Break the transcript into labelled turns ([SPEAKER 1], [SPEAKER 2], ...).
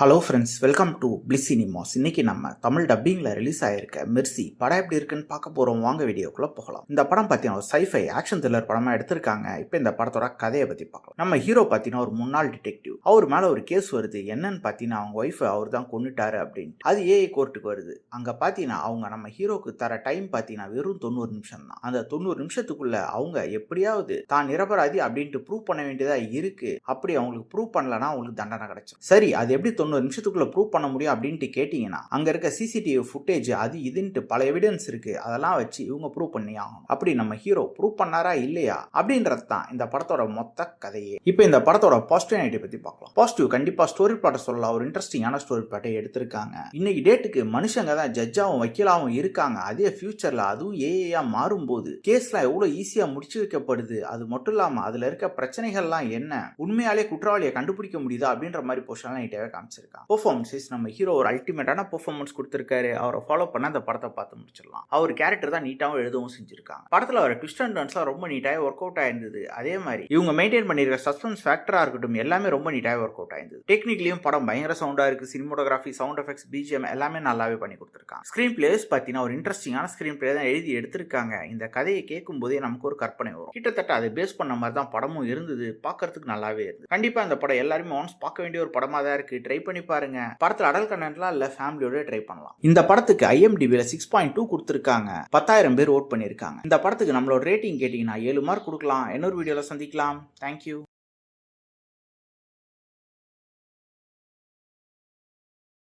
[SPEAKER 1] Hello friends, welcome to bliss cinemas. இன்னைக்கு நம்ம Tamil டப்பிங்கில் release ஆயிருக்க மெர்சி படம் எப்படி இருக்குன்னு பார்க்க போகிறோம். வாங்க வீடியோக்குள்ளே போகலாம். இந்த படம் பார்த்தீங்கன்னா ஒரு சைஃபை ஆக்ஷன் த்ரில்லர் படமாக எடுத்திருக்காங்க. இப்போ இந்த படத்தோட கதையை பற்றி பார்க்கலாம். நம்ம ஹீரோ பார்த்தீங்கன்னா ஒரு முன்னாள் டிடெக்டிவ். அவர் மேலே ஒரு கேஸ் வருது. என்னன்னு பார்த்தீங்கன்னா அவங்க ஒய்ஃபை அவர் தான் கொண்டுட்டாரு அப்படின்ட்டு. அது ஏஐ கோர்ட்டுக்கு வருது. அங்கே பார்த்தீங்கன்னா அவங்க நம்ம ஹீரோக்கு தர டைம் பார்த்தீங்கன்னா வெறும் 90 நிமிஷம் தான். அந்த 90 நிமிஷத்துக்குள்ள அவங்க எப்படியாவது தான் நிரபராதி அப்படின்ட்டு ப்ரூவ் பண்ண வேண்டியதா இருக்கு. அப்படி அவங்களுக்கு ப்ரூவ் பண்ணலன்னா அவங்களுக்கு தண்டனை கிடைக்கும். சரி, அது எப்படி 90 நிமிஷத்துக்குள்ள ப்ரூவ் பண்ண முடியும் அப்படின்ட்டு கேட்டீங்கன்னா அங்க இருக்க சிசிடிவி ஃபுட்டேஜ் அது இதுன்ட்டு பல எவிடன்ஸ் இருக்கு. அதெல்லாம் வச்சு இவங்க ப்ரூவ் பண்ணி ஆகணும். அப்படி நம்ம ஹீரோ ப்ரூவ் பண்ணாரா இல்லையா அப்படின்றது தான் இந்த படத்தோட மொத்த கதையே. இப்போ இந்த படத்தோட பாசிட்டிவ் நைட்டை பத்தி பார்க்கலாம். பாசிட்டிவ் கண்டிப்பா ஸ்டோரி பிளாட்டை சொல்லலாம். ஒரு இன்ட்ரெஸ்டிங்கான ஸ்டோரி பிளாட்டை எடுத்திருக்காங்க. இன்னைக்கு டேட்டுக்கு மனுஷங்க தான் ஜட்ஜாவும் வக்கீலாவும் இருக்காங்க. அதே ஃபியூச்சர்ல அதுவும் ஏஐயா மாறும்போது கேஸ்லாம் எவ்வளவு ஈஸியா முடிச்சு வைக்கப்படுது. அது மட்டும் இல்லாம அதுல இருக்க பிரச்சனைகள்லாம் என்ன, உண்மையாலே குற்றவாளியை கண்டுபிடிக்க முடியுதா அப்படின்ற மாதிரி போர்ஷன் நீட்டாவே காமிச்சிருக்காங்க. பெர்ஃபார்மன்ஸ் நம்ம ஹீரோ ஒரு அல்டிமேட்டான பெர்ஃபார்மன்ஸ் கொடுத்திருக்காரு. அவரை ஃபாலோ பண்ண அந்த படத்தை பார்த்து முடிச்சிடலாம். அவர் கேரக்டர் தான் நீட்டாவும் எழுதவும் செஞ்சிருக்காங்க. படத்துல வர ட்விஸ்ட் அண்ட் டர்ன்ஸ்லாம் ரொம்ப நீட்டாவே ஒர்க் அவுட் ஆயிருந்தது. அதே மாதிரி இவங்க மெயின்டைன் பண்ணிருக்க சஸ்பென்ஸ் ஃபேக்டரா இருக்கட்டும் எல்லாமே ரொம்ப நீட்டாவே ஒர்க் அவுட் ஆயிருந்தது. டெக்னிக்கலியும் படம் பயங்கர சவுண்டா இருக்கு. சினிமோட்டோகிராஃபி, சவுண்ட் எஃபெக்ட்ஸ், பிஜிஎம் எல்லாமே நல்லாவே பண்ணி கொடுத்திருக்காங்க. ஸ்கிரீன் பிளேஸ் பார்த்தீங்கன்னா ஒரு இன்ட்ரெஸ்டிங்கான ஸ்கிரீன் பிளே தான் எழுதி எடுத்திருக்காங்க. இந்த கதையை கேட்கும் போதே நமக்கு ஒரு கற்பனை வரும். கிட்டத்தட்ட அதை பேஸ் பண்ண மாதிரி தான் படமும் இருந்தது. பார்க்கறதுக்கு நல்லாவே இருந்தது. கண்டிப்பா இந்த படம் எல்லாருமே ஒன்ஸ் பார்க்க வேண்டிய ஒரு படமா தான் இருக்கு. ட்ரை பண்ணி பாருங்க. படத்துல அடல் கண்டென்ட்லாம் இல்ல, ஃபேமிலியோட ட்ரை பண்ணலாம். இந்த படத்துக்கு IMDbல 6.2 கொடுத்திருக்காங்க. 10,000 பேர் ஓட் பண்ணிருக்காங்க. இந்த படத்துக்கு நம்மளோட ரேட்டிங் கேட்டீங்கன்னா 7 மார்க் கொடுக்கலாம். இன்னொரு வீடியோல சந்திக்கலாம். தேங்க்யூ.